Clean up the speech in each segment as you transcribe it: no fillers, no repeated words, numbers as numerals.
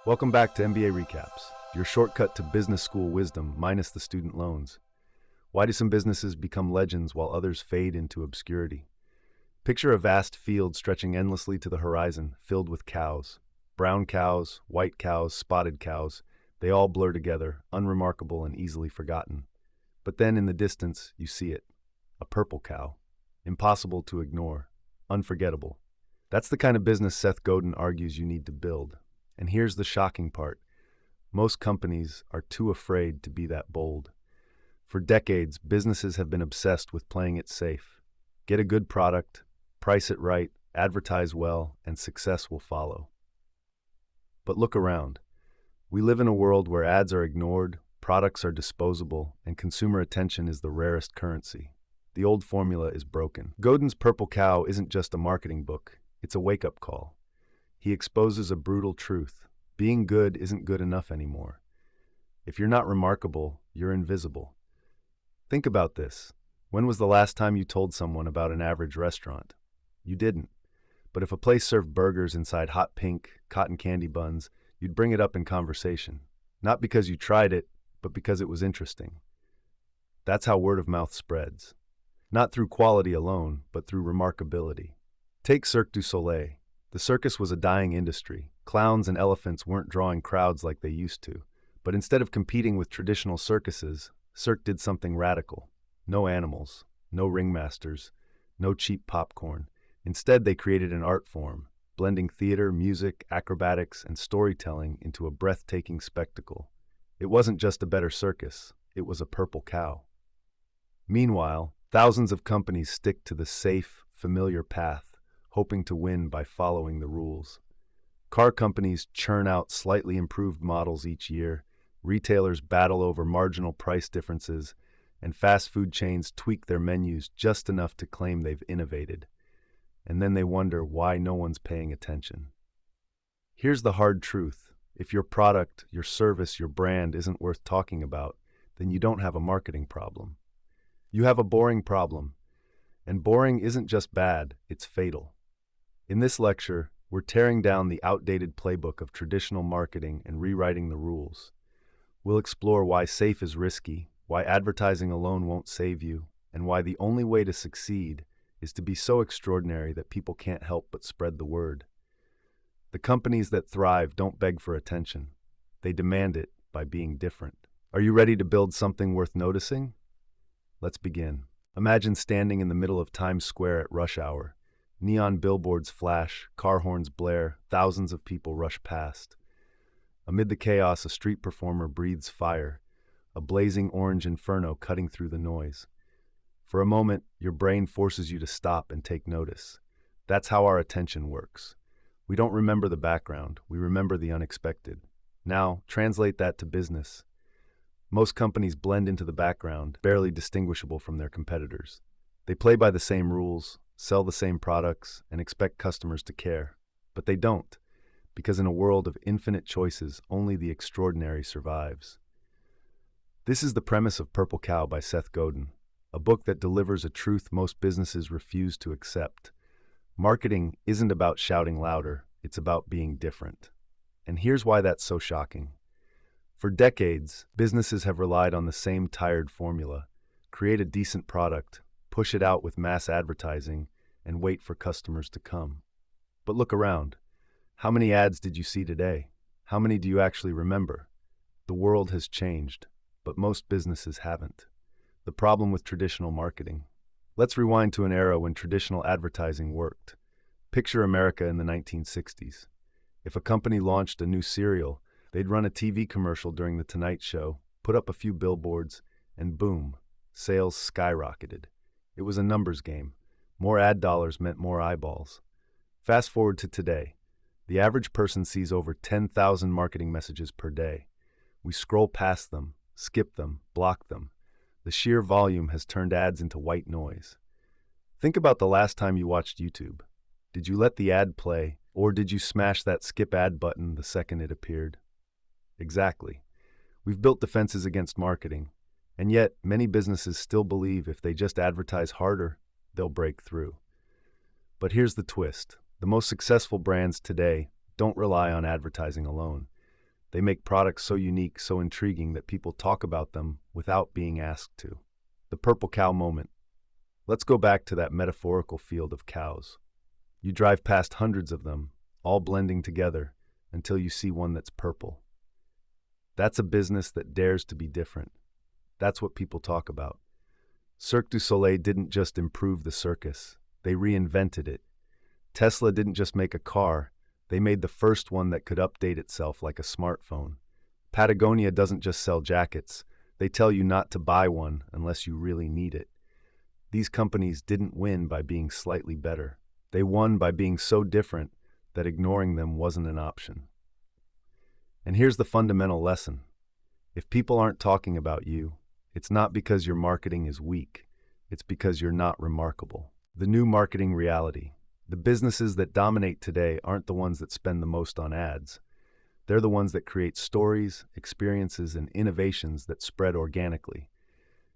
Welcome back to MBA Recaps, your shortcut to business school wisdom minus the student loans. Why do some businesses become legends while others fade into obscurity? Picture a vast field stretching endlessly to the horizon, filled with cows. Brown cows, white cows, spotted cows, they all blur together, unremarkable and easily forgotten. But then in the distance, you see it. A purple cow. Impossible to ignore. Unforgettable. That's the kind of business Seth Godin argues you need to build. And here's the shocking part. Most companies are too afraid to be that bold. For decades, businesses have been obsessed with playing it safe. Get a good product, price it right, advertise well, and success will follow. But look around. We live in a world where ads are ignored, products are disposable, and consumer attention is the rarest currency. The old formula is broken. Godin's Purple Cow isn't just a marketing book, it's a wake-up call. He exposes a brutal truth. Being good isn't good enough anymore. If you're not remarkable, you're invisible. Think about this. When was the last time you told someone about an average restaurant? You didn't. But if a place served burgers inside hot pink, cotton candy buns, you'd bring it up in conversation. Not because you tried it, but because it was interesting. That's how word of mouth spreads. Not through quality alone, but through remarkability. Take Cirque du Soleil. The circus was a dying industry. Clowns and elephants weren't drawing crowds like they used to. But instead of competing with traditional circuses, Cirque did something radical. No animals, no ringmasters, no cheap popcorn. Instead, they created an art form, blending theater, music, acrobatics, and storytelling into a breathtaking spectacle. It wasn't just a better circus, it was a purple cow. Meanwhile, thousands of companies stick to the safe, familiar path, hoping to win by following the rules. Car companies churn out slightly improved models each year, retailers battle over marginal price differences, and fast food chains tweak their menus just enough to claim they've innovated. And then they wonder why no one's paying attention. Here's the hard truth. If your product, your service, your brand isn't worth talking about, then you don't have a marketing problem. You have a boring problem. And boring isn't just bad, it's fatal. In this lecture, we're tearing down the outdated playbook of traditional marketing and rewriting the rules. We'll explore why safe is risky, why advertising alone won't save you, and why the only way to succeed is to be so extraordinary that people can't help but spread the word. The companies that thrive don't beg for attention. They demand it by being different. Are you ready to build something worth noticing? Let's begin. Imagine standing in the middle of Times Square at rush hour. Neon billboards flash, car horns blare, thousands of people rush past. Amid the chaos, a street performer breathes fire, a blazing orange inferno cutting through the noise. For a moment, your brain forces you to stop and take notice. That's how our attention works. We don't remember the background, we remember the unexpected. Now, translate that to business. Most companies blend into the background, barely distinguishable from their competitors. They play by the same rules, sell the same products, and expect customers to care. But they don't, because in a world of infinite choices, only the extraordinary survives. This is the premise of Purple Cow by Seth Godin, a book that delivers a truth most businesses refuse to accept. Marketing isn't about shouting louder, it's about being different. And here's why that's so shocking. For decades, businesses have relied on the same tired formula: create a decent product, push it out with mass advertising, and wait for customers to come. But look around. How many ads did you see today? How many do you actually remember? The world has changed, but most businesses haven't. The problem with traditional marketing. Let's rewind to an era when traditional advertising worked. Picture America in the 1960s. If a company launched a new cereal, they'd run a TV commercial during The Tonight Show, put up a few billboards, and boom, sales skyrocketed. It was a numbers game. More ad dollars meant more eyeballs. Fast forward to today. The average person sees over 10,000 marketing messages per day. We scroll past them, skip them, block them. The sheer volume has turned ads into white noise. Think about the last time you watched YouTube. Did you let the ad play, or did you smash that skip ad button the second it appeared? Exactly. We've built defenses against marketing, and yet many businesses still believe if they just advertise harder, they'll break through. But here's the twist. The most successful brands today don't rely on advertising alone. They make products so unique, so intriguing that people talk about them without being asked to. The purple cow moment. Let's go back to that metaphorical field of cows. You drive past hundreds of them, all blending together, until you see one that's purple. That's a business that dares to be different. That's what people talk about. Cirque du Soleil didn't just improve the circus, they reinvented it. Tesla didn't just make a car, they made the first one that could update itself like a smartphone. Patagonia doesn't just sell jackets, they tell you not to buy one unless you really need it. These companies didn't win by being slightly better. They won by being so different that ignoring them wasn't an option. And here's the fundamental lesson. If people aren't talking about you, it's not because your marketing is weak. It's because you're not remarkable. The new marketing reality. The businesses that dominate today aren't the ones that spend the most on ads. They're the ones that create stories, experiences, and innovations that spread organically.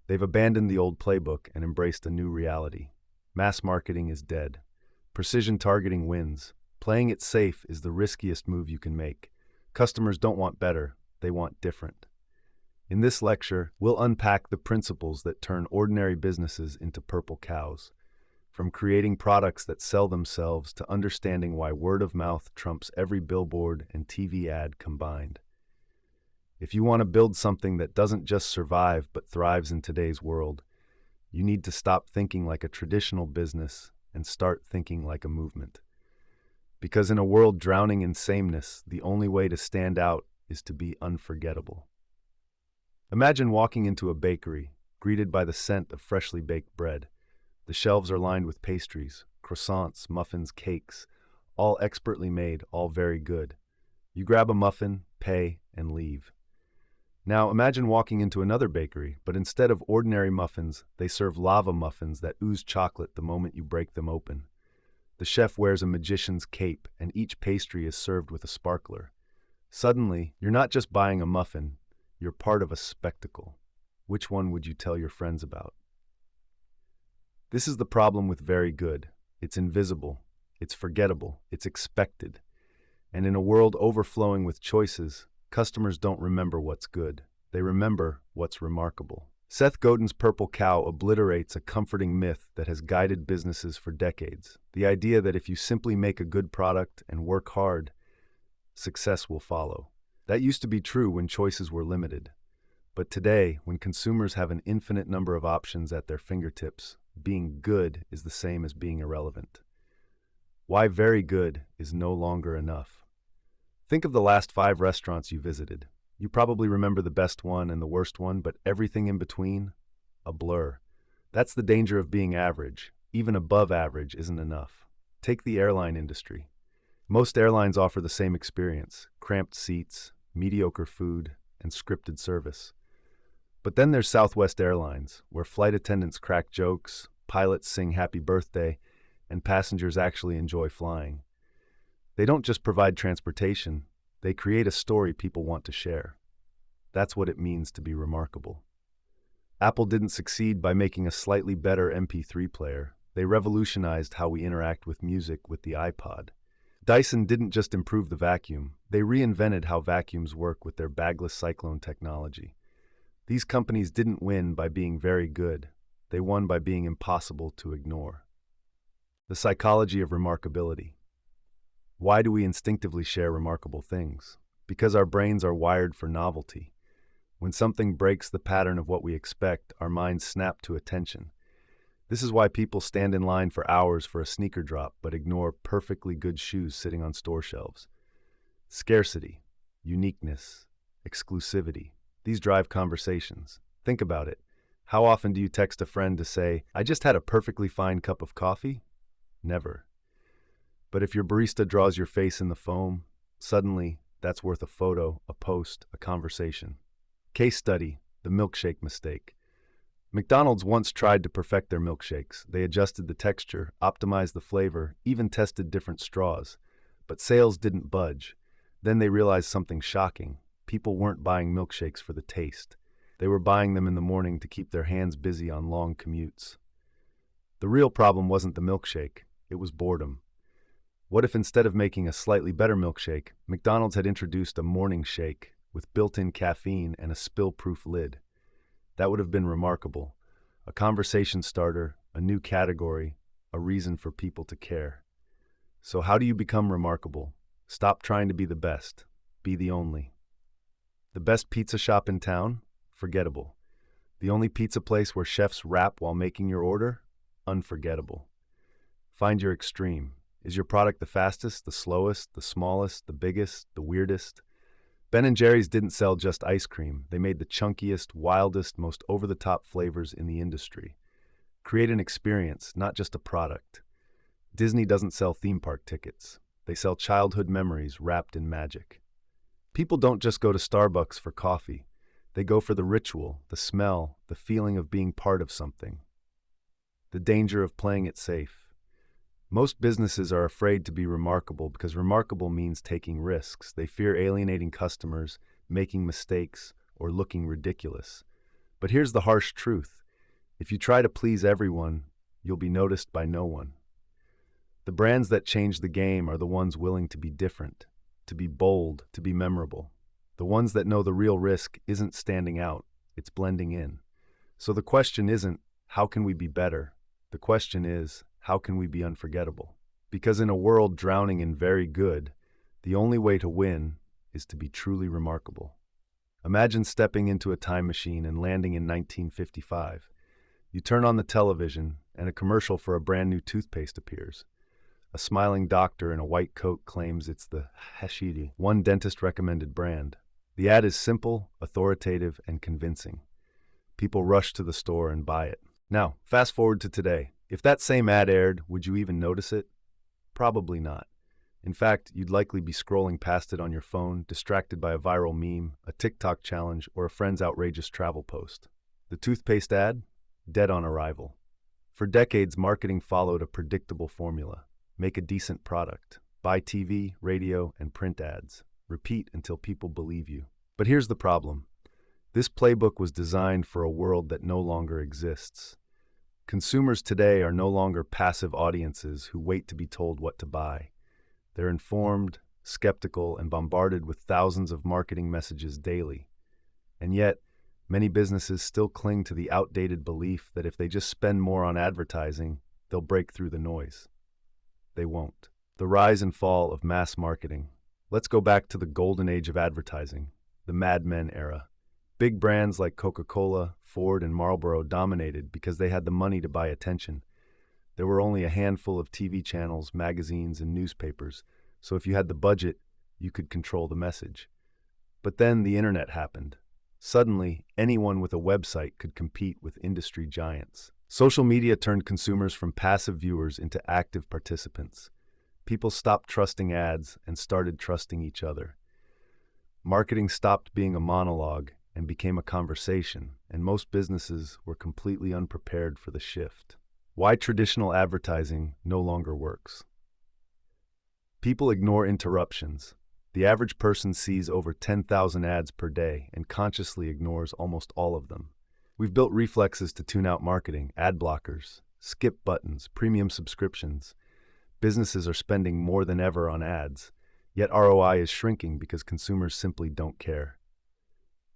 They've abandoned the old playbook and embraced a new reality. Mass marketing is dead. Precision targeting wins. Playing it safe is the riskiest move you can make. Customers don't want better, they want different. In this lecture, we'll unpack the principles that turn ordinary businesses into purple cows. From creating products that sell themselves to understanding why word of mouth trumps every billboard and TV ad combined. If you want to build something that doesn't just survive but thrives in today's world, you need to stop thinking like a traditional business and start thinking like a movement. Because in a world drowning in sameness, the only way to stand out is to be unforgettable. Imagine walking into a bakery, greeted by the scent of freshly baked bread. The shelves are lined with pastries, croissants, muffins, cakes, all expertly made, all very good. You grab a muffin, pay, and leave. Now imagine walking into another bakery, but instead of ordinary muffins, they serve lava muffins that ooze chocolate the moment you break them open. The chef wears a magician's cape, and each pastry is served with a sparkler. Suddenly, you're not just buying a muffin, you're part of a spectacle. Which one would you tell your friends about? This is the problem with very good. It's invisible, it's forgettable, it's expected. And in a world overflowing with choices, customers don't remember what's good. They remember what's remarkable. Seth Godin's purple cow obliterates a comforting myth that has guided businesses for decades. The idea that if you simply make a good product and work hard, success will follow. That used to be true when choices were limited. But today, when consumers have an infinite number of options at their fingertips, being good is the same as being irrelevant. Why very good is no longer enough. Think of the last 5 restaurants you visited. You probably remember the best one and the worst one, but everything in between? A blur. That's the danger of being average. Even above average isn't enough. Take the airline industry. Most airlines offer the same experience: cramped seats, mediocre food, and scripted service. But then there's Southwest Airlines, where flight attendants crack jokes, pilots sing happy birthday, and passengers actually enjoy flying. They don't just provide transportation, they create a story people want to share. That's what it means to be remarkable. Apple didn't succeed by making a slightly better MP3 player. They revolutionized how we interact with music with the iPod. Dyson didn't just improve the vacuum, they reinvented how vacuums work with their bagless cyclone technology. These companies didn't win by being very good, they won by being impossible to ignore. The psychology of remarkability. Why do we instinctively share remarkable things? Because our brains are wired for novelty. When something breaks the pattern of what we expect, our minds snap to attention. This is why people stand in line for hours for a sneaker drop but ignore perfectly good shoes sitting on store shelves. Scarcity, uniqueness, exclusivity. These drive conversations. Think about it. How often do you text a friend to say, "I just had a perfectly fine cup of coffee"? Never. But if your barista draws your face in the foam, suddenly that's worth a photo, a post, a conversation. Case study, the milkshake mistake. McDonald's once tried to perfect their milkshakes. They adjusted the texture, optimized the flavor, even tested different straws. But sales didn't budge. Then they realized something shocking. People weren't buying milkshakes for the taste. They were buying them in the morning to keep their hands busy on long commutes. The real problem wasn't the milkshake, it was boredom. What if instead of making a slightly better milkshake, McDonald's had introduced a morning shake with built-in caffeine and a spill-proof lid? That would have been remarkable. A conversation starter, a new category, a reason for people to care. So how do you become remarkable? Stop trying to be the best. Be the only. The best pizza shop in town? Forgettable. The only pizza place where chefs rap while making your order? Unforgettable. Find your extreme. Is your product the fastest, the slowest, the smallest, the biggest, the weirdest? Ben & Jerry's didn't sell just ice cream. They made the chunkiest, wildest, most over-the-top flavors in the industry. Create an experience, not just a product. Disney doesn't sell theme park tickets. They sell childhood memories wrapped in magic. People don't just go to Starbucks for coffee. They go for the ritual, the smell, the feeling of being part of something. The danger of playing it safe. Most businesses are afraid to be remarkable because remarkable means taking risks. They fear alienating customers, making mistakes, or looking ridiculous. But here's the harsh truth. If you try to please everyone, you'll be noticed by no one. The brands that change the game are the ones willing to be different, to be bold, to be memorable. The ones that know the real risk isn't standing out, it's blending in. So the question isn't, how can we be better? The question is, how can we be unforgettable? Because in a world drowning in very good, the only way to win is to be truly remarkable. Imagine stepping into a time machine and landing in 1955. You turn on the television, and a commercial for a brand new toothpaste appears. A smiling doctor in a white coat claims it's the Hashidi, one dentist-recommended brand. The ad is simple, authoritative, and convincing. People rush to the store and buy it. Now, fast forward to today. If that same ad aired, would you even notice it? Probably not. In fact, you'd likely be scrolling past it on your phone, distracted by a viral meme, a TikTok challenge, or a friend's outrageous travel post. The toothpaste ad? Dead on arrival. For decades, marketing followed a predictable formula. Make a decent product. Buy TV, radio, and print ads. Repeat until people believe you. But here's the problem. This playbook was designed for a world that no longer exists. Consumers today are no longer passive audiences who wait to be told what to buy. They're informed, skeptical, and bombarded with thousands of marketing messages daily. And yet, many businesses still cling to the outdated belief that if they just spend more on advertising, they'll break through the noise. They won't. The rise and fall of mass marketing. Let's go back to the golden age of advertising, the Mad Men era. Big brands like Coca-Cola, Ford, and Marlboro dominated because they had the money to buy attention. There were only a handful of TV channels, magazines, and newspapers, so if you had the budget, you could control the message. But then the internet happened. Suddenly, anyone with a website could compete with industry giants. Social media turned consumers from passive viewers into active participants. People stopped trusting ads and started trusting each other. Marketing stopped being a monologue and became a conversation, and most businesses were completely unprepared for the shift. Why traditional advertising no longer works. People ignore interruptions. The average person sees over 10,000 ads per day and consciously ignores almost all of them. We've built reflexes to tune out marketing, ad blockers, skip buttons, premium subscriptions. Businesses are spending more than ever on ads, yet ROI is shrinking because consumers simply don't care.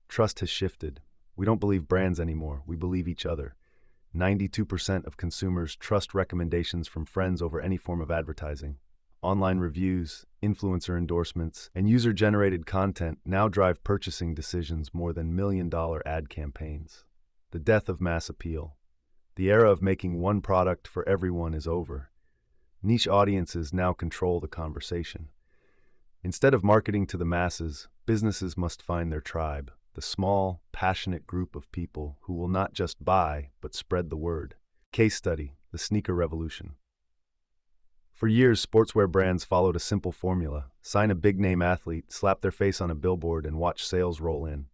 Trust has shifted. We don't believe brands anymore, we believe each other. 92% of consumers trust recommendations from friends over any form of advertising. Online reviews, influencer endorsements, and user-generated content now drive purchasing decisions more than million-dollar ad campaigns. The death of mass appeal. The era of making one product for everyone is over. Niche audiences now control the conversation. Instead of marketing to the masses, businesses must find their tribe, the small, passionate group of people who will not just buy, but spread the word. Case study, the sneaker revolution. For years, sportswear brands followed a simple formula: sign a big-name athlete, slap their face on a billboard, and watch sales roll in.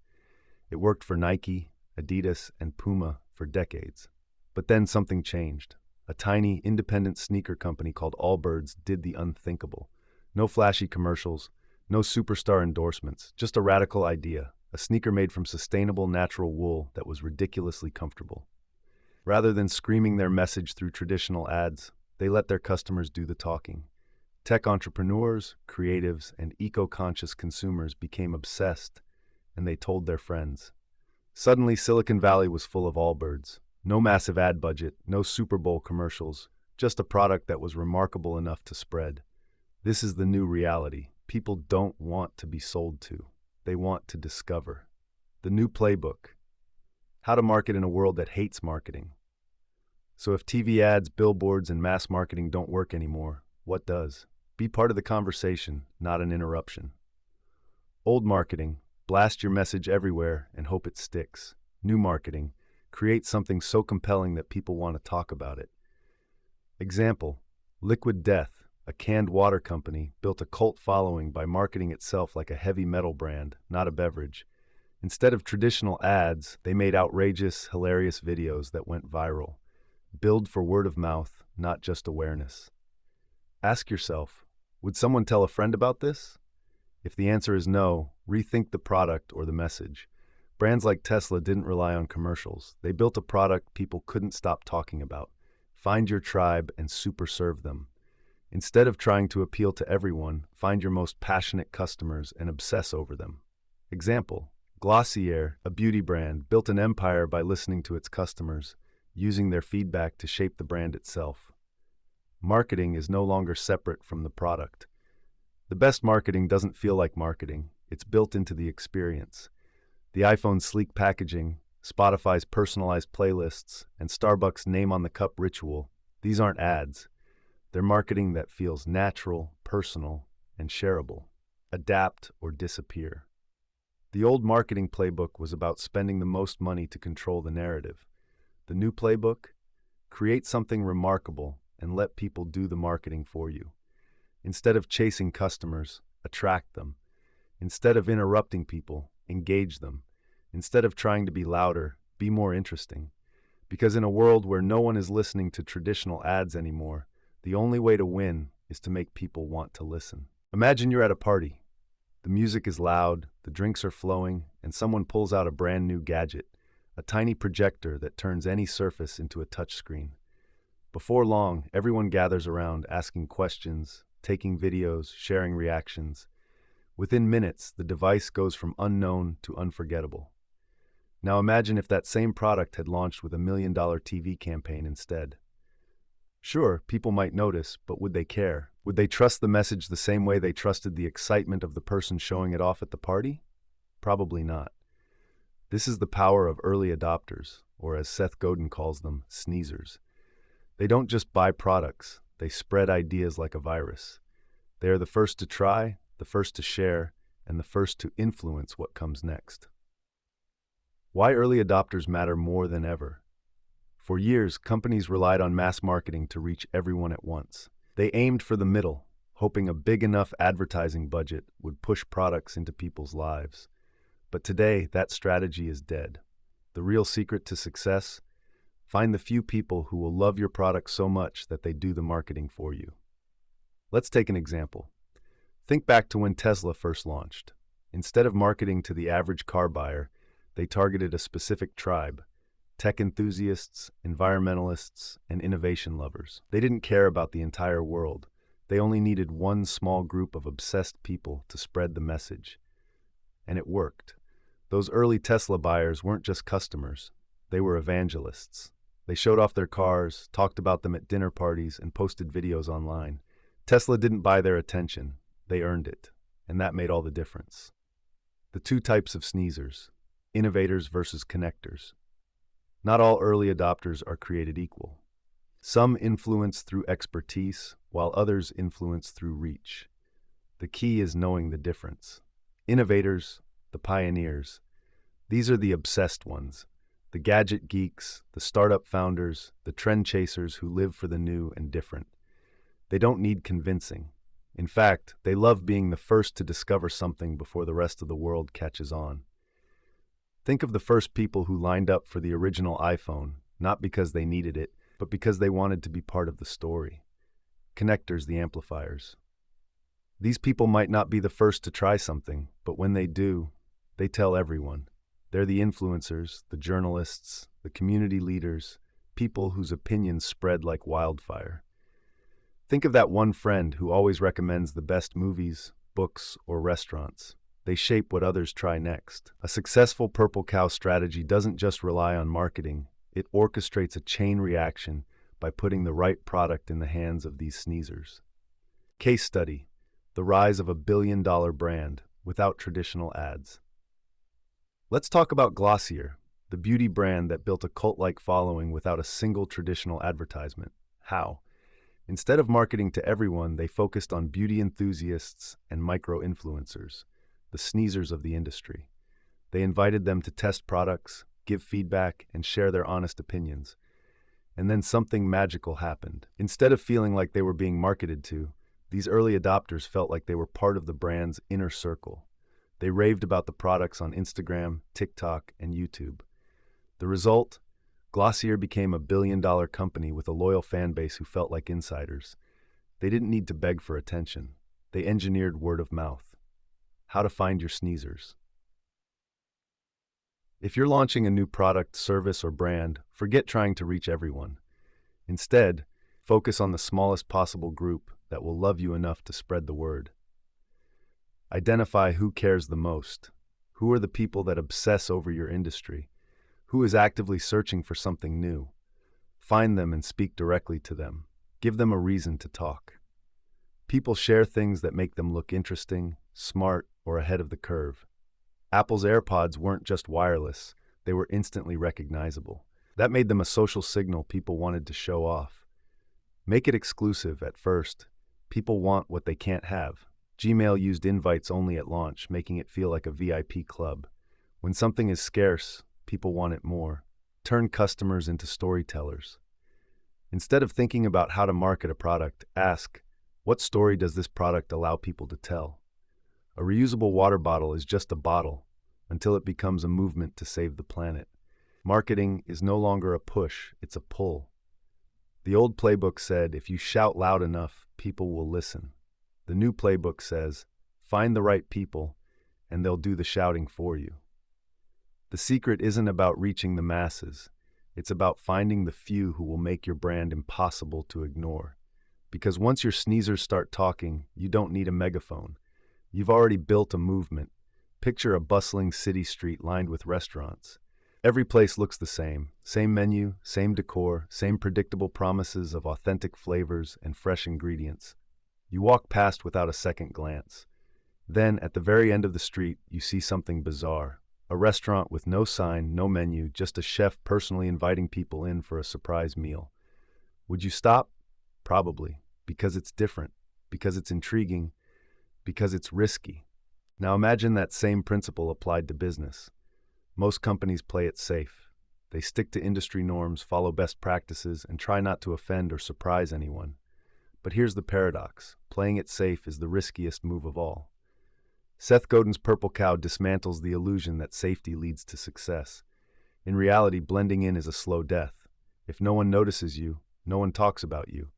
It worked for Nike, Adidas, and Puma for decades. But then something changed. A tiny, independent sneaker company called Allbirds did the unthinkable. No flashy commercials, no superstar endorsements, just a radical idea, a sneaker made from sustainable natural wool that was ridiculously comfortable. Rather than screaming their message through traditional ads, they let their customers do the talking. Tech entrepreneurs, creatives, and eco-conscious consumers became obsessed, and they told their friends. Suddenly, Silicon Valley was full of Allbirds. No massive ad budget, no Super Bowl commercials, just a product that was remarkable enough to spread. This is the new reality. People don't want to be sold to. They want to discover. The new playbook. How to market in a world that hates marketing. So if TV ads, billboards, and mass marketing don't work anymore, what does? Be part of the conversation, not an interruption. Old marketing. Blast your message everywhere and hope it sticks. New marketing. Create something so compelling that people want to talk about it. Example, Liquid Death, a canned water company, built a cult following by marketing itself like a heavy metal brand, not a beverage. Instead of traditional ads, they made outrageous, hilarious videos that went viral. Build for word of mouth, not just awareness. Ask yourself, would someone tell a friend about this? If the answer is no, rethink the product or the message. Brands like Tesla didn't rely on commercials. They built a product people couldn't stop talking about. Find your tribe and super serve them. Instead of trying to appeal to everyone, find your most passionate customers and obsess over them. Example, Glossier, a beauty brand, built an empire by listening to its customers, using their feedback to shape the brand itself. Marketing is no longer separate from the product. The best marketing doesn't feel like marketing. It's built into the experience. The iPhone's sleek packaging, Spotify's personalized playlists, and Starbucks' name-on-the-cup ritual, these aren't ads. They're marketing that feels natural, personal, and shareable. Adapt or disappear. The old marketing playbook was about spending the most money to control the narrative. The new playbook? Create something remarkable and let people do the marketing for you. Instead of chasing customers, attract them. Instead of interrupting people, engage them. Instead of trying to be louder, be more interesting. Because in a world where no one is listening to traditional ads anymore, the only way to win is to make people want to listen. Imagine you're at a party. The music is loud, the drinks are flowing, and someone pulls out a brand new gadget, a tiny projector that turns any surface into a touchscreen. Before long, everyone gathers around asking questions, taking videos, sharing reactions. Within minutes, the device goes from unknown to unforgettable. Now imagine if that same product had launched with $1 million TV campaign instead. Sure, people might notice, but would they care? Would they trust the message the same way they trusted the excitement of the person showing it off at the party? Probably not. This is the power of early adopters, or as Seth Godin calls them, sneezers. They don't just buy products, they spread ideas like a virus. They are the first to try, the first to share, and the first to influence what comes next. Why early adopters matter more than ever. For years, companies relied on mass marketing to reach everyone at once. They aimed for the middle, hoping a big enough advertising budget would push products into people's lives. But today, that strategy is dead. The real secret to success? Find the few people who will love your product so much that they do the marketing for you. Let's take an example. Think back to when Tesla first launched. Instead of marketing to the average car buyer, they targeted a specific tribe: tech enthusiasts, environmentalists, and innovation lovers. They didn't care about the entire world. They only needed one small group of obsessed people to spread the message. And it worked. Those early Tesla buyers weren't just customers. They were evangelists. They showed off their cars, talked about them at dinner parties, and posted videos online. Tesla didn't buy their attention. They earned it. And that made all the difference. The two types of sneezers: innovators versus connectors. Not all early adopters are created equal. Some influence through expertise, while others influence through reach. The key is knowing the difference. Innovators, the pioneers, these are the obsessed ones. The gadget geeks, the startup founders, the trend chasers who live for the new and different. They don't need convincing. In fact, they love being the first to discover something before the rest of the world catches on. Think of the first people who lined up for the original iPhone, not because they needed it, but because they wanted to be part of the story. Connectors, the amplifiers. These people might not be the first to try something, but when they do, they tell everyone. They're the influencers, the journalists, the community leaders, people whose opinions spread like wildfire. Think of that one friend who always recommends the best movies, books, or restaurants. They shape what others try next. A successful Purple Cow strategy doesn't just rely on marketing, it orchestrates a chain reaction by putting the right product in the hands of these sneezers. Case study: the rise of a billion-dollar brand without traditional ads. Let's talk about Glossier, the beauty brand that built a cult-like following without a single traditional advertisement. How? Instead of marketing to everyone, they focused on beauty enthusiasts and micro-influencers, the sneezers of the industry. They invited them to test products, give feedback, and share their honest opinions. And then something magical happened. Instead of feeling like they were being marketed to, these early adopters felt like they were part of the brand's inner circle. They raved about the products on Instagram, TikTok, and YouTube. The result? Glossier became a billion-dollar company with a loyal fan base who felt like insiders. They didn't need to beg for attention. They engineered word of mouth. How to find your sneezers. If you're launching a new product, service, or brand, forget trying to reach everyone. Instead, focus on the smallest possible group that will love you enough to spread the word. Identify who cares the most. Who are the people that obsess over your industry? Who is actively searching for something new? Find them and speak directly to them. Give them a reason to talk. People share things that make them look interesting, smart, or ahead of the curve. Apple's AirPods weren't just wireless, they were instantly recognizable. That made them a social signal people wanted to show off. Make it exclusive at first. People want what they can't have. Gmail used invites only at launch, making it feel like a VIP club. When something is scarce, people want it more. Turn customers into storytellers. Instead of thinking about how to market a product, ask, what story does this product allow people to tell? A reusable water bottle is just a bottle until it becomes a movement to save the planet. Marketing is no longer a push, it's a pull. The old playbook said, if you shout loud enough, people will listen. The new playbook says, find the right people, and they'll do the shouting for you. The secret isn't about reaching the masses. It's about finding the few who will make your brand impossible to ignore. Because once your sneezers start talking, you don't need a megaphone. You've already built a movement. Picture a bustling city street lined with restaurants. Every place looks the same menu, same decor, same predictable promises of authentic flavors and fresh ingredients. You walk past without a second glance. Then, at the very end of the street, you see something bizarre. A restaurant with no sign, no menu, just a chef personally inviting people in for a surprise meal. Would you stop? Probably, because it's different, because it's intriguing, because it's risky. Now imagine that same principle applied to business. Most companies play it safe. They stick to industry norms, follow best practices, and try not to offend or surprise anyone. But here's the paradox. Playing it safe is the riskiest move of all. Seth Godin's Purple Cow dismantles the illusion that safety leads to success. In reality, blending in is a slow death. If no one notices you, no one talks about you.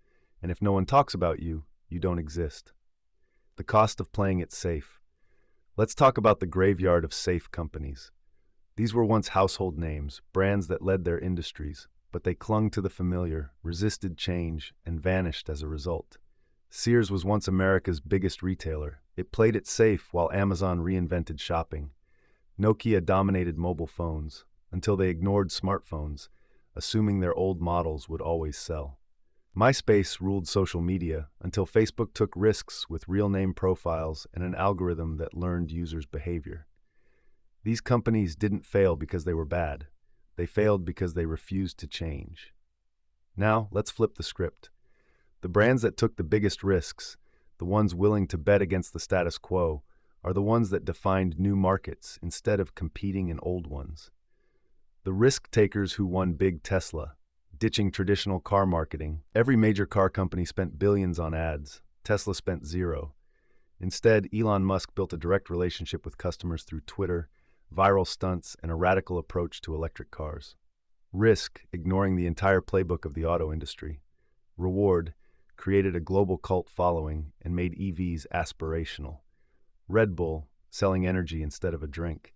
And if no one talks about you, you don't exist. The cost of playing it safe. Let's talk about the graveyard of safe companies. These were once household names, brands that led their industries, but they clung to the familiar, resisted change, and vanished as a result. Sears was once America's biggest retailer. It played it safe while Amazon reinvented shopping. Nokia dominated mobile phones until they ignored smartphones, assuming their old models would always sell. MySpace ruled social media until Facebook took risks with real-name profiles and an algorithm that learned users' behavior. These companies didn't fail because they were bad. They failed because they refused to change. Now, let's flip the script. The brands that took the biggest risks, the ones willing to bet against the status quo, are the ones that defined new markets instead of competing in old ones. The risk takers who won big: Tesla, ditching traditional car marketing. Every major car company spent billions on ads. Tesla spent zero. Instead, Elon Musk built a direct relationship with customers through Twitter, viral stunts, and a radical approach to electric cars. Risk, ignoring the entire playbook of the auto industry. Reward, created a global cult following and made EVs aspirational. Red Bull, selling energy instead of a drink.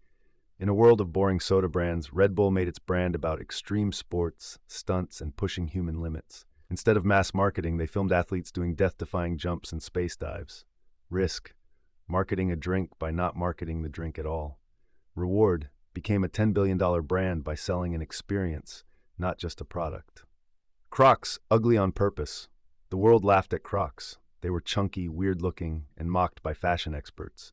In a world of boring soda brands, Red Bull made its brand about extreme sports, stunts, and pushing human limits. Instead of mass marketing, they filmed athletes doing death-defying jumps and space dives. Risk, marketing a drink by not marketing the drink at all. Reward, became a $10 billion brand by selling an experience, not just a product. Crocs, ugly on purpose. The world laughed at Crocs. They were chunky, weird-looking, and mocked by fashion experts.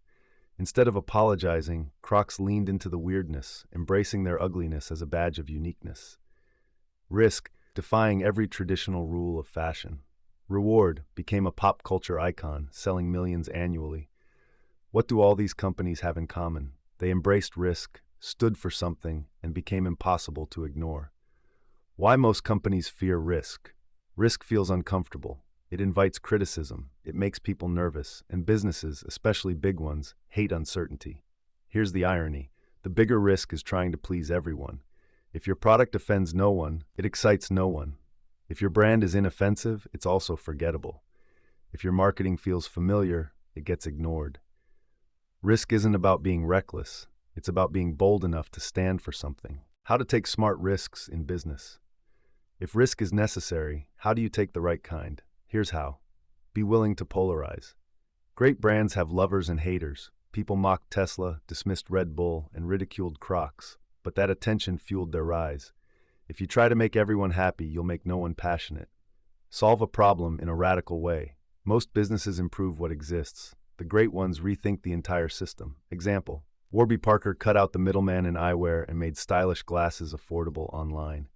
Instead of apologizing, Crocs leaned into the weirdness, embracing their ugliness as a badge of uniqueness. Risk, defying every traditional rule of fashion. Reward, became a pop culture icon, selling millions annually. What do all these companies have in common? They embraced risk, stood for something, and became impossible to ignore. Why most companies fear risk? Risk feels uncomfortable. It invites criticism, it makes people nervous, and businesses, especially big ones, hate uncertainty. Here's the irony. The bigger risk is trying to please everyone. If your product offends no one, it excites no one. If your brand is inoffensive, it's also forgettable. If your marketing feels familiar, it gets ignored. Risk isn't about being reckless. It's about being bold enough to stand for something. How to take smart risks in business. If risk is necessary, how do you take the right kind? Here's how. Be willing to polarize. Great brands have lovers and haters. People mocked Tesla, dismissed Red Bull, and ridiculed Crocs, but that attention fueled their rise. If you try to make everyone happy, you'll make no one passionate. Solve a problem in a radical way. Most businesses improve what exists. The great ones rethink the entire system. Example, Warby Parker cut out the middleman in eyewear and made stylish glasses affordable online.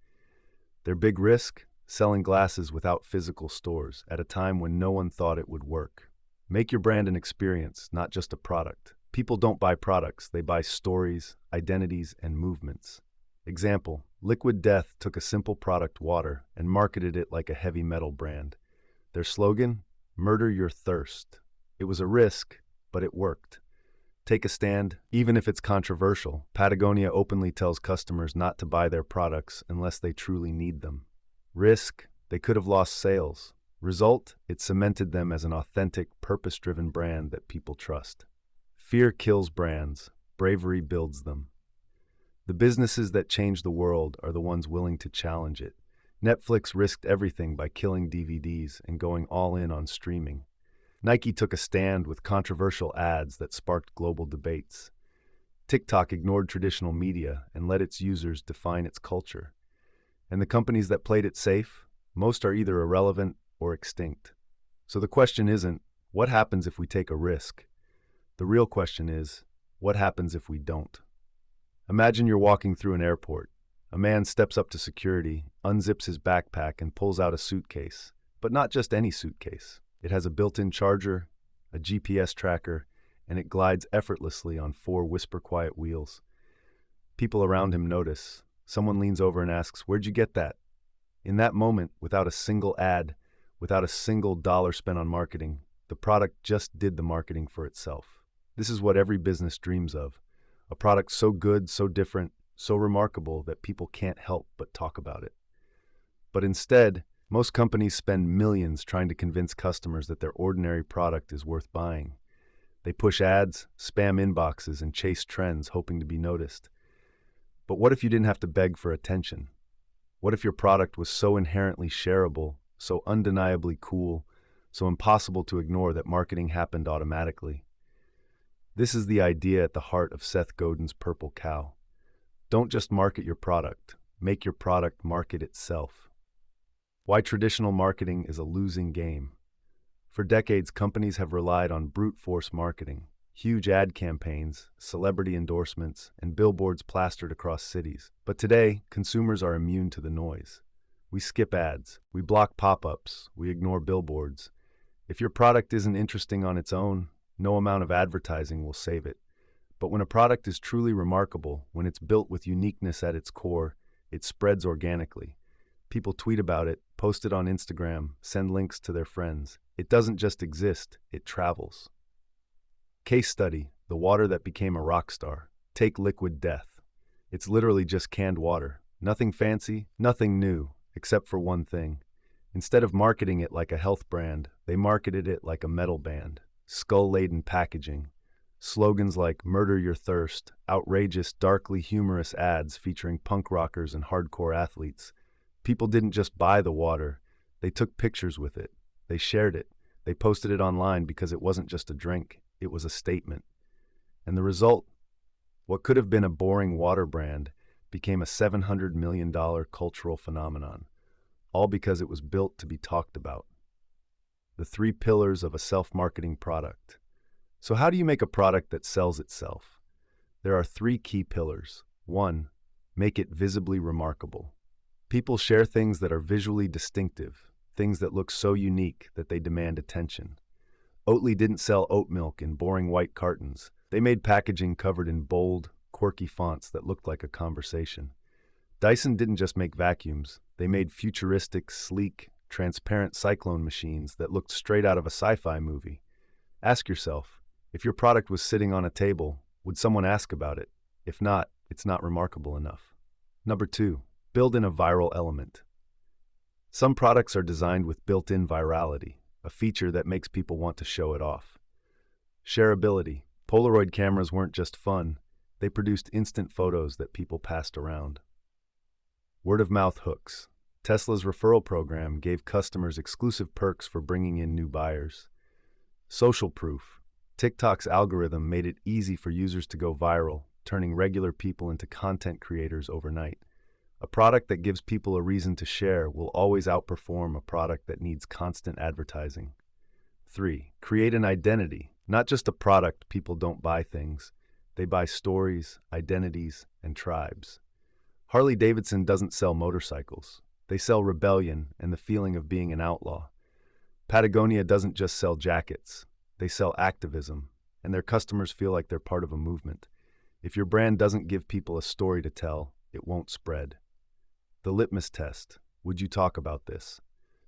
Their big risk? Selling glasses without physical stores at a time when no one thought it would work. Make your brand an experience, not just a product. People don't buy products, they buy stories, identities, and movements. Example, Liquid Death took a simple product, water, and marketed it like a heavy metal brand. Their slogan? Murder your thirst. It was a risk, but it worked. Take a stand, even if it's controversial. Patagonia openly tells customers not to buy their products unless they truly need them. Risk, they could have lost sales. Result, it cemented them as an authentic, purpose-driven brand that people trust. Fear kills brands, bravery builds them. The businesses that change the world are the ones willing to challenge it. Netflix risked everything by killing DVDs and going all in on streaming. Nike took a stand with controversial ads that sparked global debates. TikTok ignored traditional media and let its users define its culture. And the companies that played it safe, most are either irrelevant or extinct. So the question isn't, what happens if we take a risk? The real question is, what happens if we don't? Imagine you're walking through an airport. A man steps up to security, unzips his backpack, and pulls out a suitcase. But not just any suitcase. It has a built-in charger, a GPS tracker, and it glides effortlessly on 4 whisper-quiet wheels. People around him notice. Someone leans over and asks, "Where'd you get that?" In that moment, without a single ad, without a single dollar spent on marketing, the product just did the marketing for itself. This is what every business dreams of. A product so good, so different, so remarkable that people can't help but talk about it. But instead, most companies spend millions trying to convince customers that their ordinary product is worth buying. They push ads, spam inboxes, and chase trends hoping to be noticed. But what if you didn't have to beg for attention? What if your product was so inherently shareable, so undeniably cool, so impossible to ignore that marketing happened automatically? This is the idea at the heart of Seth Godin's Purple Cow. Don't just market your product, make your product market itself. Why traditional marketing is a losing game. For decades, companies have relied on brute force marketing. Huge ad campaigns, celebrity endorsements, and billboards plastered across cities. But today, consumers are immune to the noise. We skip ads, we block pop-ups, we ignore billboards. If your product isn't interesting on its own, no amount of advertising will save it. But when a product is truly remarkable, when it's built with uniqueness at its core, it spreads organically. People tweet about it, post it on Instagram, send links to their friends. It doesn't just exist, it travels. Case study, the water that became a rock star. Take Liquid Death. It's literally just canned water. Nothing fancy, nothing new, except for one thing. Instead of marketing it like a health brand, they marketed it like a metal band. Skull-laden packaging. Slogans like "Murder Your Thirst," outrageous, darkly humorous ads featuring punk rockers and hardcore athletes. People didn't just buy the water, They took pictures with it. They shared it. They posted it online because it wasn't just a drink, it was a statement. And the result, what could have been a boring water brand, became a $700 million cultural phenomenon, all because it was built to be talked about. The three pillars of a self-marketing product. So how do you make a product that sells itself? There are three key pillars. 1. Make it visibly remarkable. People share things that are visually distinctive, things that look so unique that they demand attention. Oatly didn't sell oat milk in boring white cartons. They made packaging covered in bold, quirky fonts that looked like a conversation. Dyson didn't just make vacuums. They made futuristic, sleek, transparent cyclone machines that looked straight out of a sci-fi movie. Ask yourself, if your product was sitting on a table, would someone ask about it? If not, it's not remarkable enough. Number 2, build in a viral element. Some products are designed with built-in virality, a feature that makes people want to show it off. Shareability. Polaroid cameras weren't just fun, they produced instant photos that people passed around. Word-of-mouth hooks. Tesla's referral program gave customers exclusive perks for bringing in new buyers. Social proof. TikTok's algorithm made it easy for users to go viral, turning regular people into content creators overnight. A product that gives people a reason to share will always outperform a product that needs constant advertising. 3. Create an identity. Not just a product, people don't buy things. They buy stories, identities, and tribes. Harley-Davidson doesn't sell motorcycles. They sell rebellion and the feeling of being an outlaw. Patagonia doesn't just sell jackets. They sell activism, and their customers feel like they're part of a movement. If your brand doesn't give people a story to tell, it won't spread. The litmus test. Would you talk about this?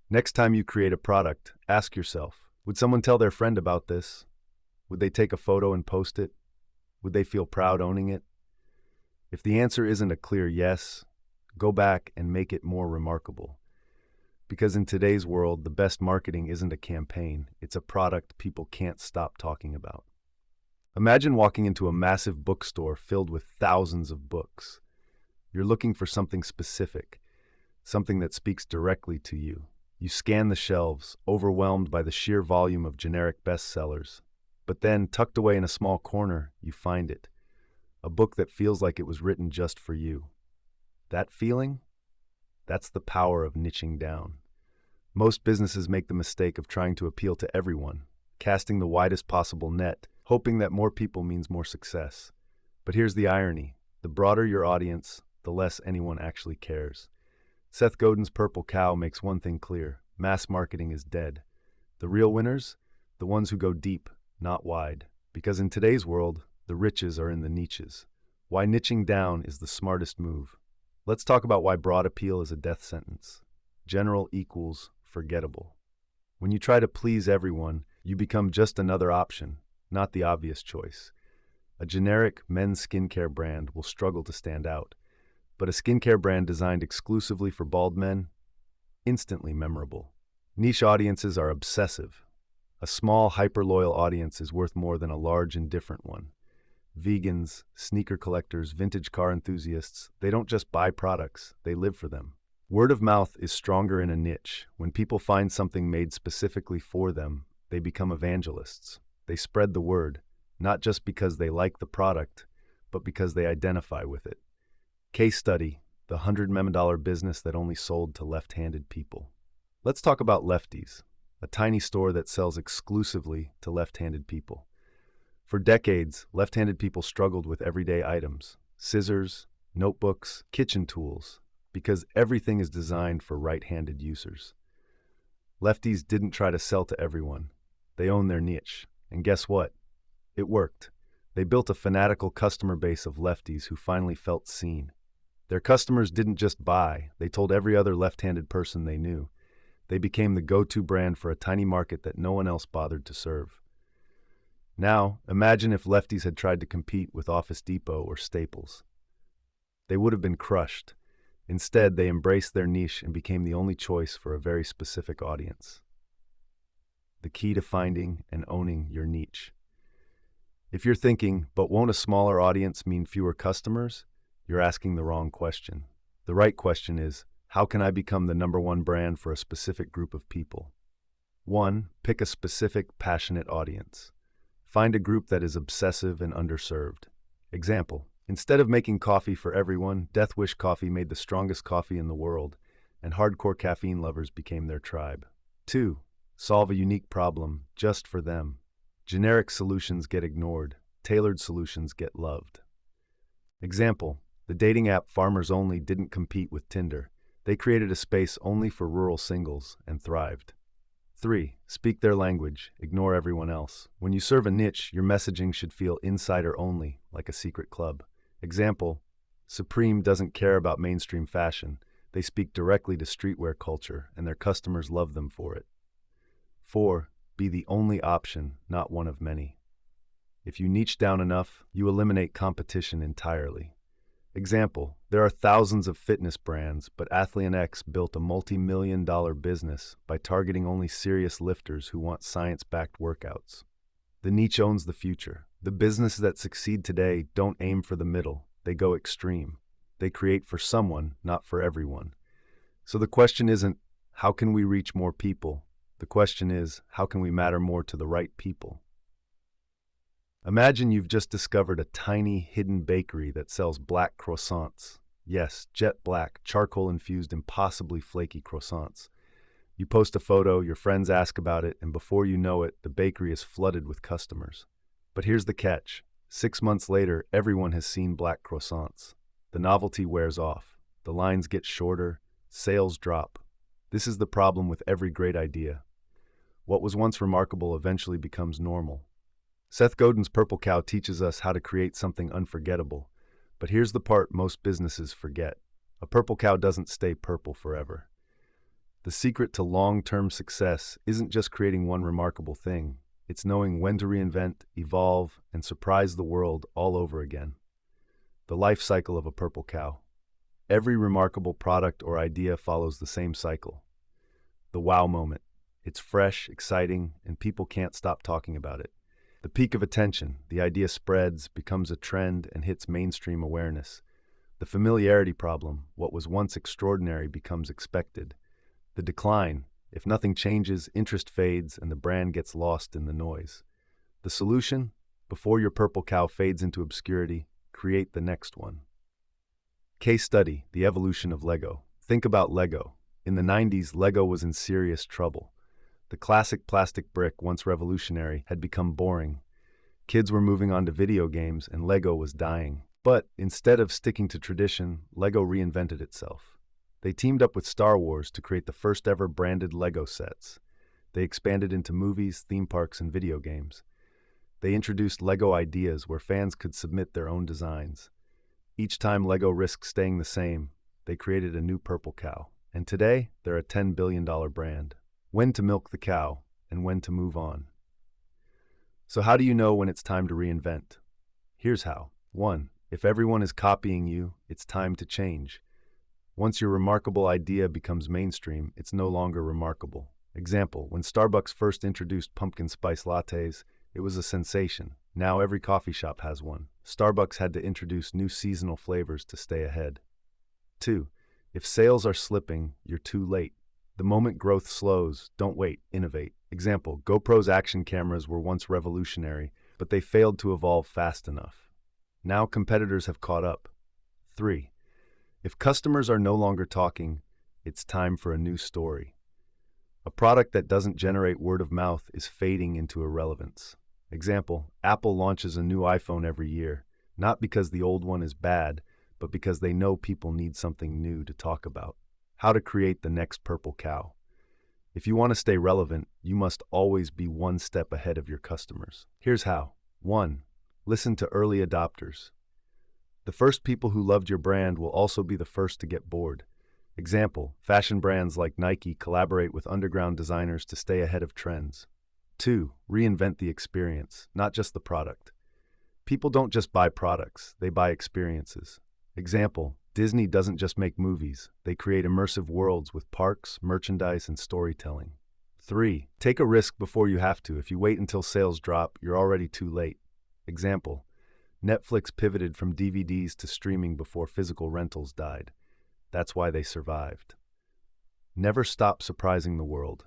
Next time you create a product, ask yourself, would someone tell their friend about this? Would they take a photo and post it? Would they feel proud owning it? If the answer isn't a clear yes, go back and make it more remarkable. Because in today's world, the best marketing isn't a campaign, it's a product people can't stop talking about. Imagine walking into a massive bookstore filled with thousands of books. You're looking for something specific, something that speaks directly to you. You scan the shelves, overwhelmed by the sheer volume of generic bestsellers. But then, tucked away in a small corner, you find it. A book that feels like it was written just for you. That feeling? That's the power of niching down. Most businesses make the mistake of trying to appeal to everyone, casting the widest possible net, hoping that more people means more success. But here's the irony. The broader your audience, the less anyone actually cares. Seth Godin's Purple Cow makes one thing clear. Mass marketing is dead. The real winners? The ones who go deep, not wide. Because in today's world, the riches are in the niches. Why niching down is the smartest move. Let's talk about why broad appeal is a death sentence. General equals forgettable. When you try to please everyone, you become just another option, not the obvious choice. A generic men's skincare brand will struggle to stand out, but a skincare brand designed exclusively for bald men, instantly memorable. Niche audiences are obsessive. A small, hyper-loyal audience is worth more than a large, indifferent one. Vegans, sneaker collectors, vintage car enthusiasts, they don't just buy products, they live for them. Word of mouth is stronger in a niche. When people find something made specifically for them, they become evangelists. They spread the word, not just because they like the product, but because they identify with it. Case study, the $100 million business that only sold to left-handed people. Let's talk about Lefties, a tiny store that sells exclusively to left-handed people. For decades, left-handed people struggled with everyday items, scissors, notebooks, kitchen tools, because everything is designed for right-handed users. Lefties didn't try to sell to everyone. They owned their niche. And guess what? It worked. They built a fanatical customer base of lefties who finally felt seen. Their customers didn't just buy, they told every other left-handed person they knew. They became the go-to brand for a tiny market that no one else bothered to serve. Now, imagine if lefties had tried to compete with Office Depot or Staples. They would have been crushed. Instead, they embraced their niche and became the only choice for a very specific audience. The key to finding and owning your niche. If you're thinking, but won't a smaller audience mean fewer customers? You're asking the wrong question. The right question is, How can I become the number one brand for a specific group of people? 1. Pick a specific, passionate audience. Find a group that is obsessive and underserved. Example, instead of making coffee for everyone, Death Wish Coffee made the strongest coffee in the world, and hardcore caffeine lovers became their tribe. 2. Solve a unique problem just for them. Generic solutions get ignored. Tailored solutions get loved. Example, the dating app Farmers Only didn't compete with Tinder. They created a space only for rural singles and thrived. 3. Speak their language. Ignore everyone else. When you serve a niche, your messaging should feel insider only, like a secret club. Example, Supreme doesn't care about mainstream fashion. They speak directly to streetwear culture, and their customers love them for it. 4. Be the only option, not one of many. If you niche down enough, you eliminate competition entirely. Example, there are thousands of fitness brands, but AthleanX built a multi-million-dollar business by targeting only serious lifters who want science-backed workouts. The niche owns the future. The businesses that succeed today don't aim for the middle. They go extreme. They create for someone, not for everyone. So the question isn't, how can we reach more people? The question is, how can we matter more to the right people? Imagine you've just discovered a tiny, hidden bakery that sells black croissants. Yes, jet black, charcoal-infused, impossibly flaky croissants. You post a photo, your friends ask about it, and before you know it, the bakery is flooded with customers. But here's the catch. 6 months later, everyone has seen black croissants. The novelty wears off. The lines get shorter. Sales drop. This is the problem with every great idea. What was once remarkable eventually becomes normal. Seth Godin's Purple Cow teaches us how to create something unforgettable. But here's the part most businesses forget. A purple cow doesn't stay purple forever. The secret to long-term success isn't just creating one remarkable thing. It's knowing when to reinvent, evolve, and surprise the world all over again. The life cycle of a purple cow. Every remarkable product or idea follows the same cycle. The wow moment. It's fresh, exciting, and people can't stop talking about it. The peak of attention, the idea spreads, becomes a trend, and hits mainstream awareness. The familiarity problem, what was once extraordinary becomes expected. The decline, if nothing changes, interest fades, and the brand gets lost in the noise. The solution? Before your purple cow fades into obscurity, create the next one. Case study, the evolution of Lego. Think about Lego. In the 90s, Lego was in serious trouble. The classic plastic brick, once revolutionary, had become boring. Kids were moving on to video games, and Lego was dying. But instead of sticking to tradition, Lego reinvented itself. They teamed up with Star Wars to create the first-ever branded Lego sets. They expanded into movies, theme parks, and video games. They introduced Lego Ideas, where fans could submit their own designs. Each time Lego risked staying the same, they created a new purple cow. And today, they're a $10 billion brand. When to milk the cow, and when to move on. So how do you know when it's time to reinvent? Here's how. 1. If everyone is copying you, it's time to change. Once your remarkable idea becomes mainstream, it's no longer remarkable. Example, when Starbucks first introduced pumpkin spice lattes, it was a sensation. Now every coffee shop has one. Starbucks had to introduce new seasonal flavors to stay ahead. 2. If sales are slipping, you're too late. The moment growth slows, don't wait, innovate. Example, GoPro's action cameras were once revolutionary, but they failed to evolve fast enough. Now competitors have caught up. 3. If customers are no longer talking, it's time for a new story. A product that doesn't generate word of mouth is fading into irrelevance. Example, Apple launches a new iPhone every year, not because the old one is bad, but because they know people need something new to talk about. How to create the next purple cow. If you want to stay relevant, you must always be one step ahead of your customers. Here's how. 1. Listen to early adopters. The first people who loved your brand will also be the first to get bored. Example, fashion brands like Nike collaborate with underground designers to stay ahead of trends. 2. Reinvent the experience, not just the product. People don't just buy products, they buy experiences. Example, Disney doesn't just make movies, they create immersive worlds with parks, merchandise, and storytelling. 3. Take a risk before you have to. If you wait until sales drop, you're already too late. Example, Netflix pivoted from DVDs to streaming before physical rentals died. That's why they survived. never stop surprising the world.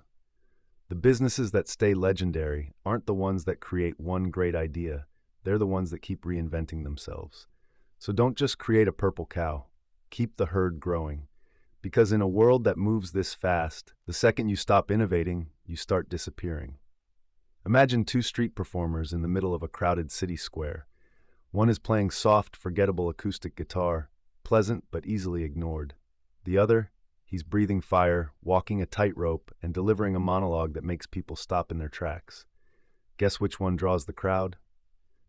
The businesses that stay legendary aren't the ones that create one great idea, they're the ones that keep reinventing themselves. So don't just create a purple cow, keep the herd growing. Because in a world that moves this fast, the second you stop innovating, you start disappearing. Imagine two street performers in the middle of a crowded city square. One is playing soft, forgettable acoustic guitar, pleasant but easily ignored. The other, he's breathing fire, walking a tightrope, and delivering a monologue that makes people stop in their tracks. Guess which one draws the crowd?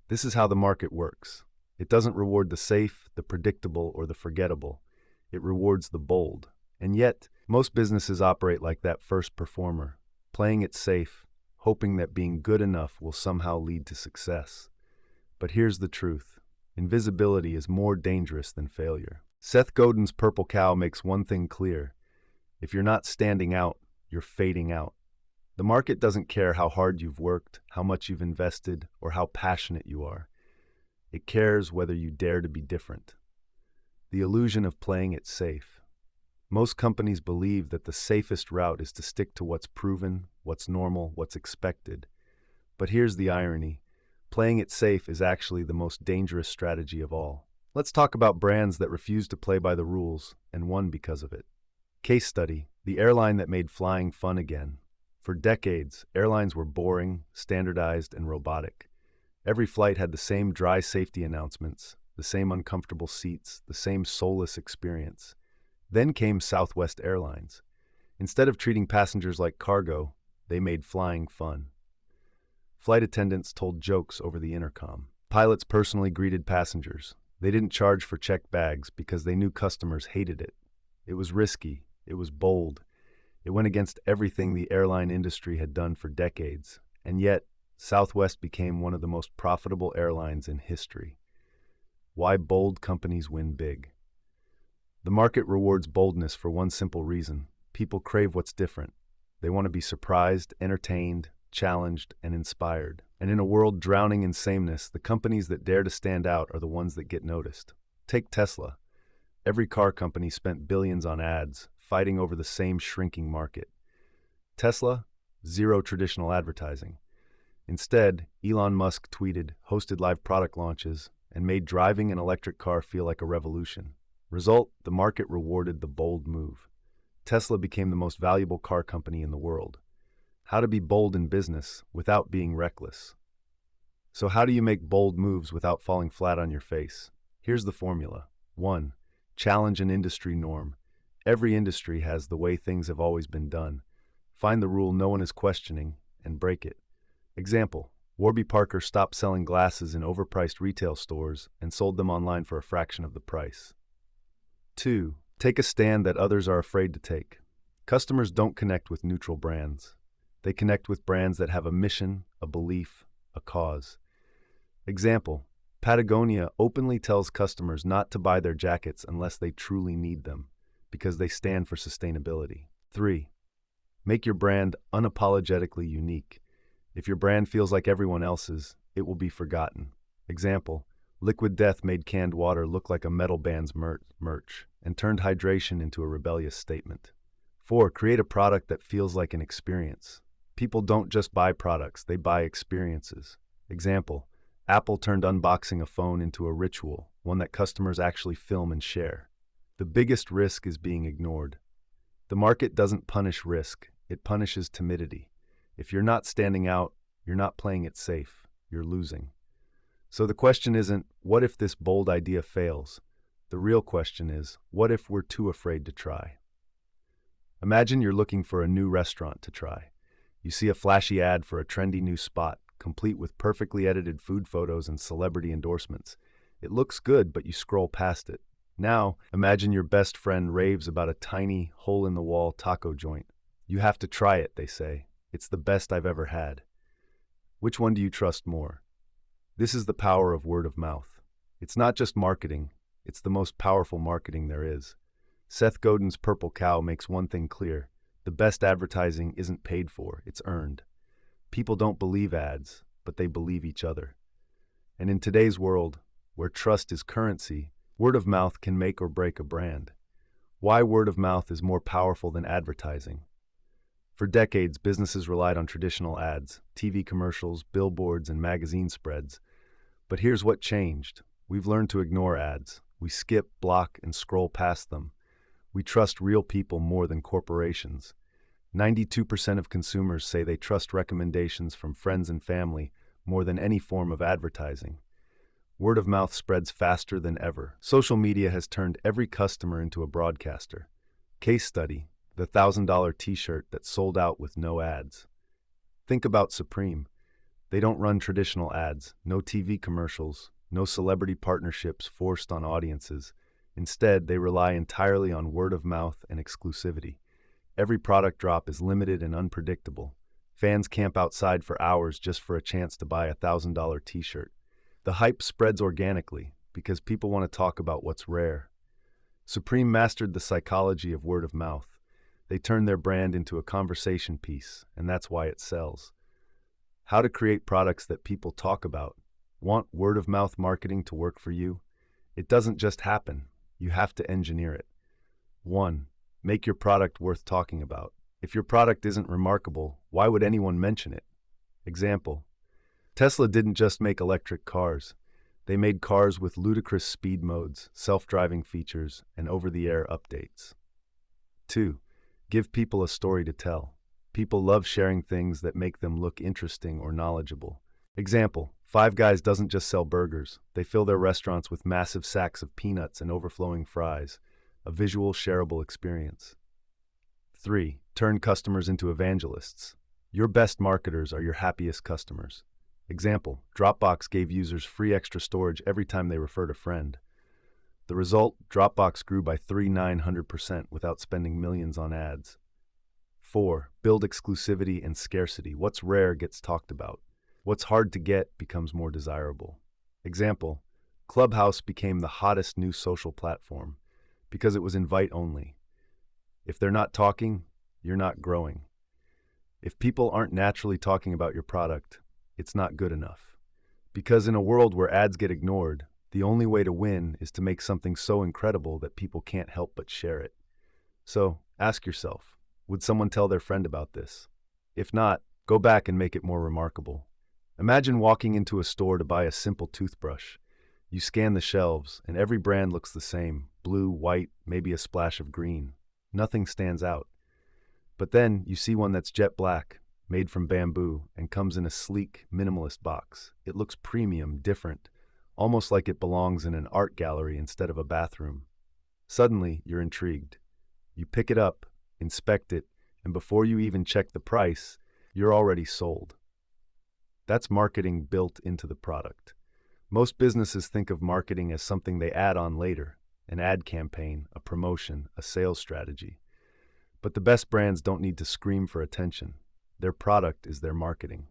This is how the market works. It doesn't reward the safe, the predictable, or the forgettable. It rewards the bold. And yet, most businesses operate like that first performer, playing it safe, hoping that being good enough will somehow lead to success. But here's the truth. Invisibility is more dangerous than failure. Seth Godin's Purple Cow makes one thing clear. If you're not standing out, you're fading out. The market doesn't care how hard you've worked, how much you've invested, or how passionate you are. It cares whether you dare to be different. The illusion of playing it safe. Most companies believe that the safest route is to stick to what's proven, what's normal, what's expected. But here's the irony. Playing it safe is actually the most dangerous strategy of all. Let's talk about brands that refuse to play by the rules and won because of it. Case study, the airline that made flying fun again. For decades, airlines were boring, standardized, and robotic. Every flight had the same dry safety announcements, the same uncomfortable seats, the same soulless experience. Then came Southwest Airlines. Instead of treating passengers like cargo, they made flying fun. Flight attendants told jokes over the intercom. Pilots personally greeted passengers. They didn't charge for checked bags because they knew customers hated it. It was risky. It was bold. It went against everything the airline industry had done for decades. And yet, Southwest became one of the most profitable airlines in history. Why bold companies win big. The market rewards boldness for one simple reason. People crave what's different. They want to be surprised, entertained, challenged, and inspired. And in a world drowning in sameness, the companies that dare to stand out are the ones that get noticed. Take Tesla. Every car company spent billions on ads, fighting over the same shrinking market. Tesla? Zero traditional advertising. Instead, Elon Musk tweeted, hosted live product launches, and made driving an electric car feel like a revolution. Result, the market rewarded the bold move. Tesla became the most valuable car company in the world. How to be bold in business without being reckless. So how do you make bold moves without falling flat on your face? Here's the formula. 1. Challenge an industry norm. Every industry has the way things have always been done. Find the rule no one is questioning and break it. Example, Warby Parker stopped selling glasses in overpriced retail stores and sold them online for a fraction of the price. 2. Take a stand that others are afraid to take. Customers don't connect with neutral brands. They connect with brands that have a mission, a belief, a cause. Example, Patagonia openly tells customers not to buy their jackets unless they truly need them, because they stand for sustainability. 3. Make your brand unapologetically unique. If your brand feels like everyone else's, it will be forgotten. Example, Liquid Death made canned water look like a metal band's merch and turned hydration into a rebellious statement. 4. Create a product that feels like an experience. People don't just buy products, they buy experiences. Example, Apple turned unboxing a phone into a ritual, one that customers actually film and share. The biggest risk is being ignored. The market doesn't punish risk, it punishes timidity. If you're not standing out, you're not playing it safe, you're losing. So the question isn't, what if this bold idea fails? The real question is, what if we're too afraid to try? Imagine you're looking for a new restaurant to try. You see a flashy ad for a trendy new spot, complete with perfectly edited food photos and celebrity endorsements. It looks good, but you scroll past it. Now, imagine your best friend raves about a tiny, hole-in-the-wall taco joint. You have to try it, they say. It's the best I've ever had. Which one do you trust more? This is the power of word of mouth. It's not just marketing, it's the most powerful marketing there is. Seth Godin's Purple Cow makes one thing clear. The best advertising isn't paid for, it's earned. People don't believe ads, but they believe each other. And in today's world, where trust is currency, word of mouth can make or break a brand. Why word of mouth is more powerful than advertising. For decades, businesses relied on traditional ads, TV commercials, billboards, and magazine spreads. But here's what changed. We've learned to ignore ads. We skip, block, and scroll past them. We trust real people more than corporations. 92% of consumers say they trust recommendations from friends and family more than any form of advertising. Word of mouth spreads faster than ever. Social media has turned every customer into a broadcaster. Case study, the $1,000 t-shirt that sold out with no ads. Think about Supreme. They don't run traditional ads, no TV commercials, no celebrity partnerships forced on audiences. Instead, they rely entirely on word of mouth and exclusivity. Every product drop is limited and unpredictable. Fans camp outside for hours just for a chance to buy a $1,000 t-shirt. The hype spreads organically because people want to talk about what's rare. Supreme mastered the psychology of word of mouth. They turned their brand into a conversation piece, and that's why it sells. How to create products that people talk about. Want word of mouth marketing to work for you? It doesn't just happen. You have to engineer it. 1. Make your product worth talking about. If your product isn't remarkable, why would anyone mention it? Example: Tesla didn't just make electric cars. They made cars with ludicrous speed modes, self-driving features, and over-the-air updates. 2. Give people a story to tell. People love sharing things that make them look interesting or knowledgeable. Example: Five Guys doesn't just sell burgers. They fill their restaurants with massive sacks of peanuts and overflowing fries. A visual, shareable experience. 3. Turn customers into evangelists. Your best marketers are your happiest customers. Example: Dropbox gave users free extra storage every time they referred a friend. The result: Dropbox grew by 3,900% without spending millions on ads. 4. Build exclusivity and scarcity. What's rare gets talked about. What's hard to get becomes more desirable. Example: Clubhouse became the hottest new social platform because it was invite only. If they're not talking, you're not growing. If people aren't naturally talking about your product, it's not good enough. Because in a world where ads get ignored, the only way to win is to make something so incredible that people can't help but share it. So, ask yourself, would someone tell their friend about this? If not, go back and make it more remarkable. Imagine walking into a store to buy a simple toothbrush. You scan the shelves, and every brand looks the same: blue, white, maybe a splash of green. Nothing stands out. But then you see one that's jet black, made from bamboo, and comes in a sleek, minimalist box. It looks premium, different, almost like it belongs in an art gallery instead of a bathroom. Suddenly, you're intrigued. You pick it up, inspect it, and before you even check the price, you're already sold. That's marketing built into the product. Most businesses think of marketing as something they add on later: an ad campaign, a promotion, a sales strategy. But the best brands don't need to scream for attention. Their product is their marketing.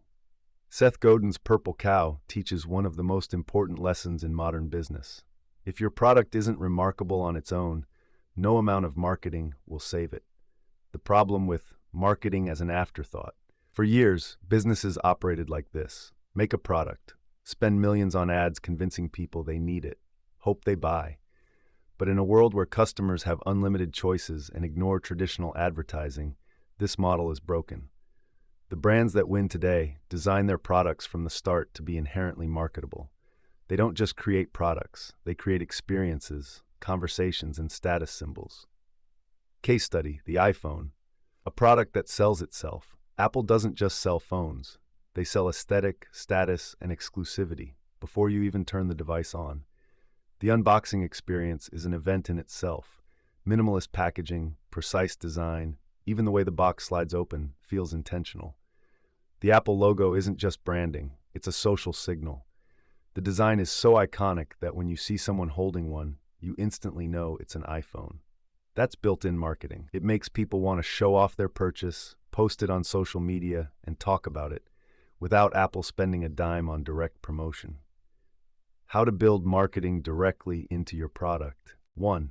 Seth Godin's Purple Cow teaches one of the most important lessons in modern business. If your product isn't remarkable on its own, no amount of marketing will save it. The problem with marketing as an afterthought. For years, businesses operated like this: make a product, spend millions on ads convincing people they need it, hope they buy. But in a world where customers have unlimited choices and ignore traditional advertising, this model is broken. The brands that win today design their products from the start to be inherently marketable. They don't just create products, they create experiences, conversations, and status symbols. Case study: the iPhone, a product that sells itself. Apple doesn't just sell phones. They sell aesthetic, status, and exclusivity before you even turn the device on. The unboxing experience is an event in itself. Minimalist packaging, precise design, even the way the box slides open feels intentional. The Apple logo isn't just branding, it's a social signal. The design is so iconic that when you see someone holding one, you instantly know it's an iPhone. That's built-in marketing. It makes people want to show off their purchase, post it on social media, and talk about it, without Apple spending a dime on direct promotion. How to build marketing directly into your product. 1.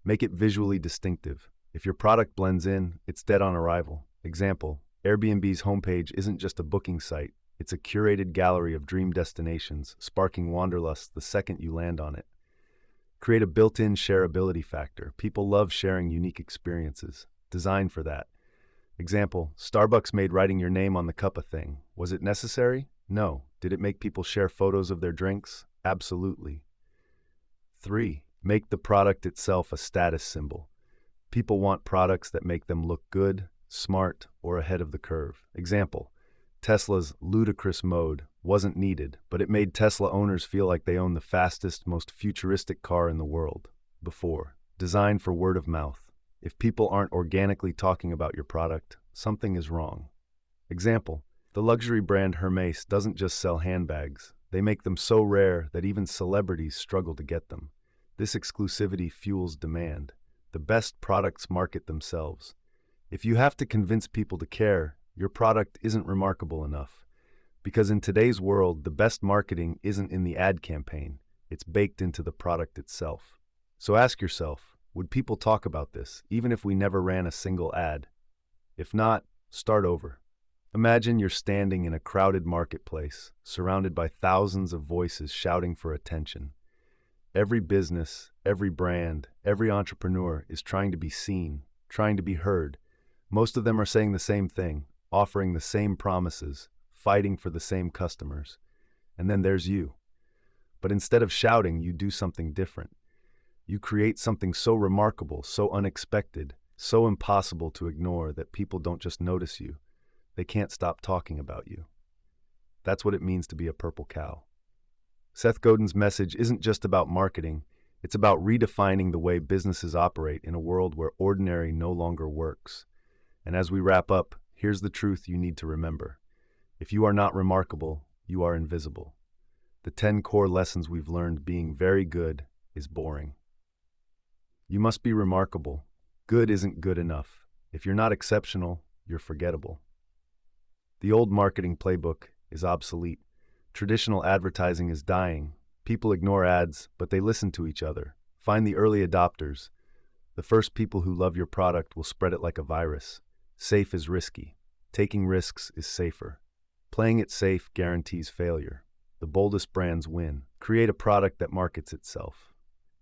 Make it visually distinctive. If your product blends in, it's dead on arrival. Example: Airbnb's homepage isn't just a booking site, it's a curated gallery of dream destinations, sparking wanderlust the second you land on it. Create a built-in shareability factor. People love sharing unique experiences. Design for that. Example, Starbucks made writing your name on the cup a thing. Was it necessary? No. Did it make people share photos of their drinks? Absolutely. 3. Make the product itself a status symbol. People want products that make them look good, smart, or ahead of the curve. Example, Tesla's ludicrous mode wasn't needed, but it made Tesla owners feel like they own the fastest, most futuristic car in the world. Before, designed for word of mouth. If people aren't organically talking about your product, something is wrong. Example, the luxury brand Hermès doesn't just sell handbags. They make them so rare that even celebrities struggle to get them. This exclusivity fuels demand. The best products market themselves. If you have to convince people to care, your product isn't remarkable enough. Because in today's world, the best marketing isn't in the ad campaign. It's baked into the product itself. So ask yourself, would people talk about this, even if we never ran a single ad? If not, start over. Imagine you're standing in a crowded marketplace, surrounded by thousands of voices shouting for attention. Every business, every brand, every entrepreneur is trying to be seen, trying to be heard. Most of them are saying the same thing, offering the same promises, fighting for the same customers. And then there's you. But instead of shouting, you do something different. You create something so remarkable, so unexpected, so impossible to ignore that people don't just notice you. They can't stop talking about you. That's what it means to be a purple cow. Seth Godin's message isn't just about marketing, it's about redefining the way businesses operate in a world where ordinary no longer works. And as we wrap up, here's the truth you need to remember. If you are not remarkable, you are invisible. The 10 core lessons we've learned: being very good is boring. You must be remarkable. Good isn't good enough. If you're not exceptional, you're forgettable. The old marketing playbook is obsolete. Traditional advertising is dying. People ignore ads, but they listen to each other. Find the early adopters. The first people who love your product will spread it like a virus. Safe is risky. Taking risks is safer. Playing it safe guarantees failure. The boldest brands win. Create a product that markets itself.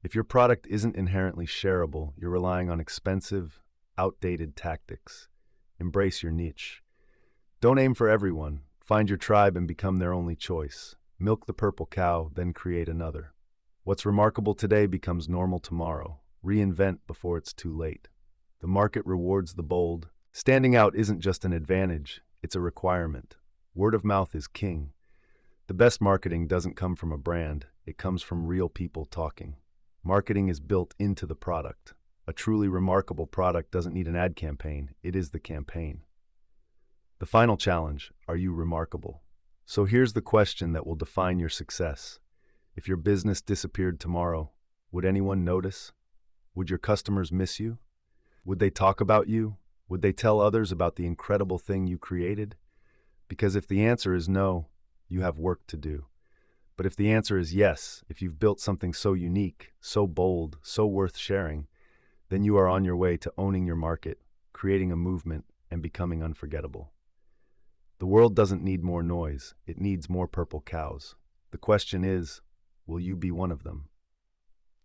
If your product isn't inherently shareable, you're relying on expensive, outdated tactics. Embrace your niche. Don't aim for everyone. Find your tribe and become their only choice. Milk the purple cow, then create another. What's remarkable today becomes normal tomorrow. Reinvent before it's too late. The market rewards the bold. Standing out isn't just an advantage, it's a requirement. Word of mouth is king. The best marketing doesn't come from a brand, it comes from real people talking. Marketing is built into the product. A truly remarkable product doesn't need an ad campaign, it is the campaign. The final challenge: are you remarkable? So here's the question that will define your success. If your business disappeared tomorrow, would anyone notice? Would your customers miss you? Would they talk about you? Would they tell others about the incredible thing you created? Because if the answer is no, you have work to do. But if the answer is yes, if you've built something so unique, so bold, so worth sharing, then you are on your way to owning your market, creating a movement, and becoming unforgettable. The world doesn't need more noise, it needs more purple cows. The question is, will you be one of them?